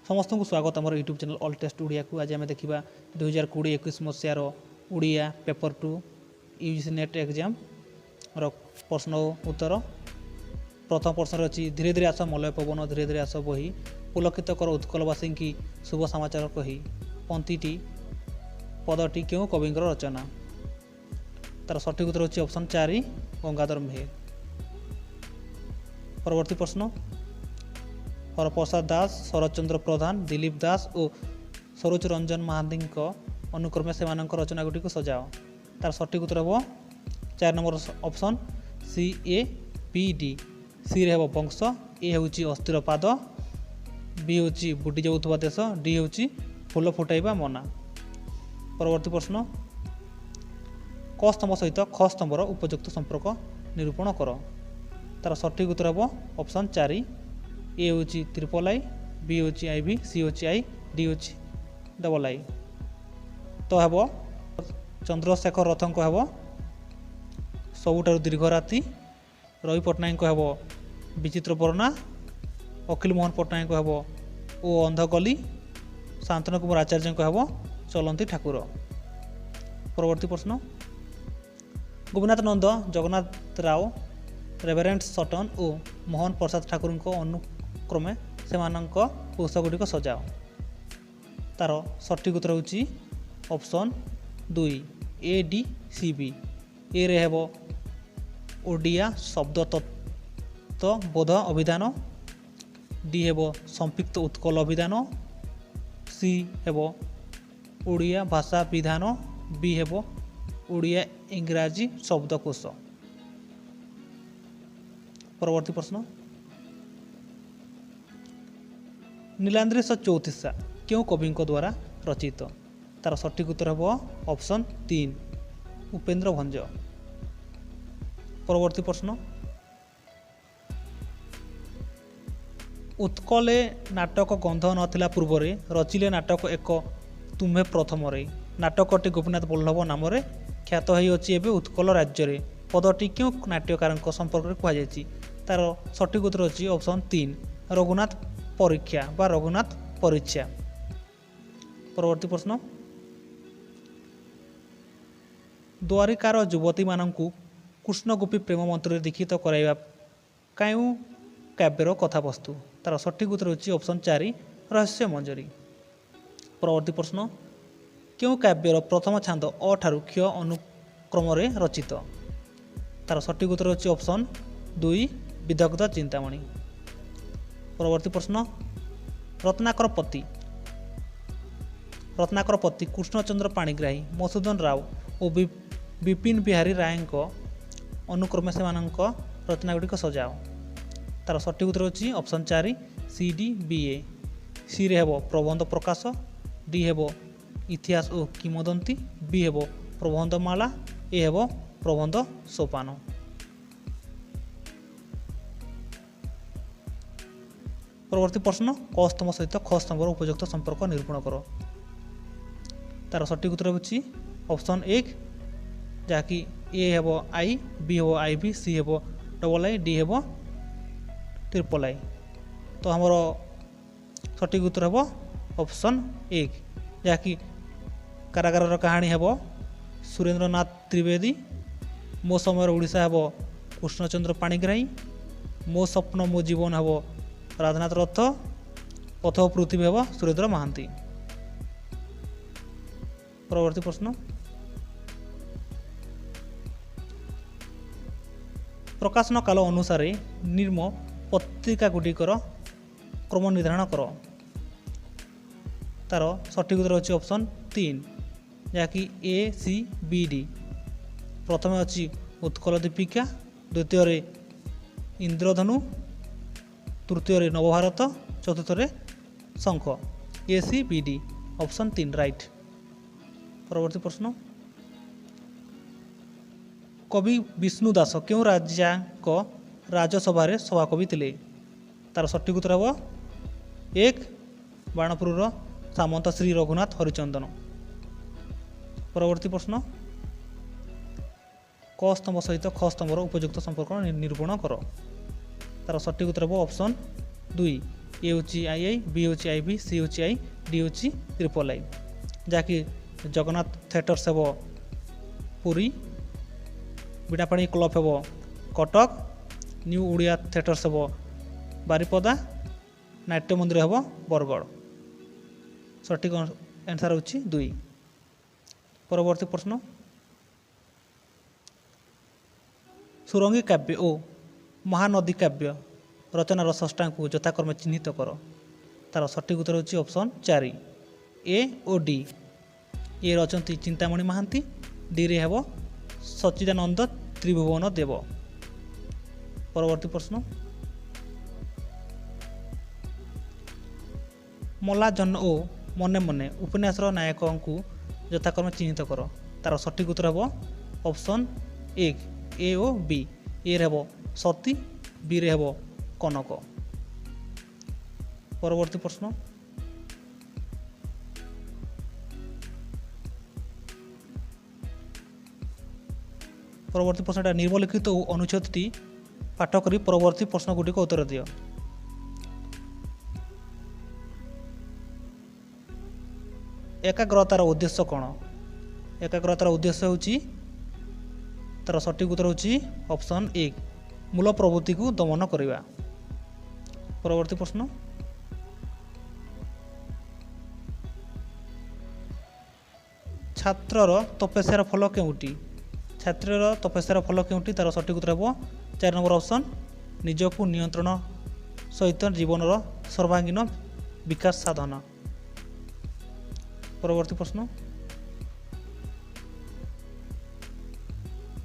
समस्त को स्वागत आम YouTube channel all test Odia को। आज आम देखा 2020-21 मसीहार Odia paper 2 UGC NET exam प्रश्न उत्तर। प्रथम प्रश्न अच्छी धीरे धीरे आस मलय पवन धीरे धीरे आस बही पुलकित कर उत्कलवासी की शुभ समाचार कही पंक्ति पदटी क्यों कवि रचना। तार सठिक उत्तर होची ऑप्शन 4 गंगाधर मेहेर। परवर्ती प्रश्न हरप्रसाद दास, शरतचंद्र प्रधान, दिलीप दास और सरोज रंजन महांती अनुक्रमे से रचना गुटी को सजाओ। तार सठिक उत्तर हे 4 नंबर ऑप्शन CAPD। सी रे वंश, ए हूँ अस्थिर पाद, बी हूँ बुटी जाऊा देश, डी हूँ फूल फुटाइबा मना। परवर्ती प्रश्न क स्तंभ सहित ख स्तंभर उपयुक्त संपर्क निरूपण कर। तार सठिक उत्तर हे ऑप्शन 4 ए हूँ ट्रिपल आई, बी हूँ IB, सी हूँ I, डी हूँ डबल आई। तो हे चंद्रशेखर रथ को हे सबुठारु दीर्घ राति, रवि पट्टनायक को हे विचित्र वर्णा, अखिल मोहन पट्टनायक को हे ओ अंध गली, शांतनु कुमार आचार्य को हे चलंती ठाकुर। परवर्ती प्रश्न गोपीनाथ नंद, जगन्नाथ राव, रेभरेंट सटन और मोहन प्रसाद ठाकुर अनुक्रमे से पुस्तक गुड़िक सजाओ। तार सठिक उत्तर होची ऑप्शन 2 ADCB। ए रे हेबो ओडिया शब्द तत्व बोध अभिधान, डी हेबो संपृक्त उत्कल अभिधान, सी हेबो ओडिया भाषा विधान, बी हेबो ओडिया इंग्राजी शब्दकोश। परवर्ती प्रश्न नीलाद्रीश चौतीसा क्यों कवि द्वारा रचित। तार सठिक उत्तर हे ऑप्शन 3 उपेंद्र भंज। परवर्ती प्रश्न उत्कले नाटक गंध नथिला पूर्वरे रचिले नाटक एक तुम्हे प्रथम रे। नाटकटी गोपीनाथ बल्लभ नाम ख्यात होइछि एबे उत्कल राज्य रे। पदटी क्यों नाट्यकार संपर्क में कहुई। तार सठिक उत्तर होची ऑप्शन 3 रघुनाथ परीक्षा बा रघुनाथ परीक्षा। परवर्ती प्रश्न द्वारिकार युवती मानू कृष्णगोपी प्रेम मंत्र दीक्षित कराइबा क्यों काव्यर कथावस्तु। तार सठिक उत्तर होची ऑप्शन 4 रहस्य मंजरी। परवर्ती प्रश्न क्यों काव्यर प्रथम छांद अ ठारू क्ष अनुक्रम रचित। तार सठिक उत्तर होची ऑप्शन 2 विदग्ध चिंतामणि। परवर्ती प्रश्न रत्नाकर पति कृष्णचंद्र पाणिग्राही, मधुसूदन राव और विपिन बिहारी राय अनुक्रमे से रचना गुड़िक सजाओ। तार सठिक उत्तर होची ऑप्शन 4 CDBA। सी रे हेबो प्रबंध प्रकाश, डी हेबो इतिहास और किंवदंती, बी हेबो प्रबंधमाला, ए हेबो प्रबंध सोपान। परवर्ती प्रश्न क स्तंभ सहित ख स्तंभर उपयुक्त संपर्क निरूपण कर। तार सठिक उत्तर होची ऑप्शन 1 जहाँकि ए हेबो I, बी हेबो IB, सी हेबो डबल आई, डी हेबो ट्रिपल आई। तो हमर सठिक उत्तर हेबो ऑप्शन 1 जहाँकि कारागार कहानी हेबो सुरेंद्रनाथ त्रिवेदी, मो समय ओडिशा हेबो कृष्णचंद्र पाणिग्राही, मो स्वप्न मो जीवन हेबो राधानाथ रथ, पथ पृथ्वी हेबो सुरेंद्र महांती। परवर्ती प्रश्न प्रकाशन काल अनुसार निर्म पत्रिका गुड़िकर क्रम निर्धारण कर। तार सठिक उत्तर होची ऑप्शन 3 जहाँकि ACBD। प्रथम अच्छी उत्कल दीपिका, द्वितीय इंद्रधनु, तृतीय नवभारत, चतुर्थ शंख। ACBD option 3 right. परवर्ती प्रश्न कवि विष्णु दास क्यों राजा को राजसभा सभाकवि थिले। तार सठिक उत्तर हे 1 बाणपुर सामंत श्री रघुनाथ हरिचंदन। परवर्ती प्रश्न क स्तंभ सहित ख स्तंभर उपयुक्त संपर्क निरूपण कर। तार सठिक उत्तर हे ऑप्शन 2 ए हूँ आई, बी हूँ IB, सी हूँ I, डी हूँ III, जहाँकि जगन्नाथ थिएटर्स हे पुरी, बीणापाणी क्लब हे कटक, न्यू ओडिया थिएटर्स हे बारिपदा, नाट्य मंदिर हे बरगढ़। सठिक आंसर होची 2। परवर्ती प्रश्न, सुरंगी काव्य ओ महानदी काव्य रचनार स्रष्टा को यथाक्रमे चिन्हित कर। तार सठिक उत्तर होची ऑप्शन 4 ए और डी। ए रचंती चिंतामणि महांती, डी रे हेब सच्चिदानंद त्रिभुवन देव। परवर्ती प्रश्न, मला जन्न ओ मने मने उपन्यासर नायक को यथाक्रमे चिन्हित कर। तार सठिक उत्तर हेब ऑप्शन 1 ए और बी। ए रे हेब सती, बी रे हेब कनक। परवर्ती प्रश्न, निम्नलिखित अनुच्छेदटी पाठ करी परवर्ती प्रश्न गुड़िक उत्तर दियो। एकाग्रतार उद्देश्य कौन? एकाग्रतार उद्देश्य होची, तार सठिक उत्तर होची ऑप्शन 1 मूल प्रवृत्ति को दमन करवा। परवर्ती प्रश्न, छात्रर तपस्यार फल केउटी? छात्रर तपस्यार फल केउटी? तार सठिक उत्तर हेब 4 नंबर ऑप्शन निजकु नियंत्रण सहित जीवनर सर्वांगीन विकास साधन। परवर्ती प्रश्न,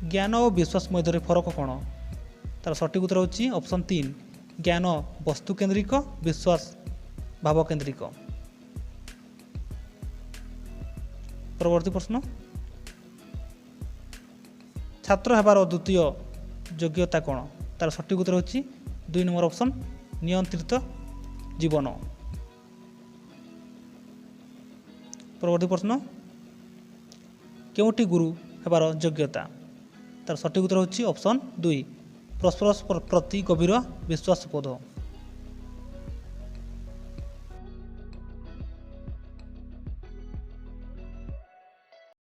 ज्ञान और विश्वास मध्य फरक कौन? तार सठिक उत्तर होची ऑप्शन 3 ज्ञान वस्तु केन्द्रिक, विश्वास भाव केन्द्रिक। परवर्ती प्रश्न, छात्र हेबार द्वितीय योग्यता कौन? तार सठिक उत्तर होची 2 नंबर ऑप्शन नियंत्रित जीवन। परवर्ती प्रश्न, केउटी गुरु हेबार योग्यता? तार सठिक उत्तर होची ऑप्शन 2 परस्पर प्रति गभीर विश्वास बोध।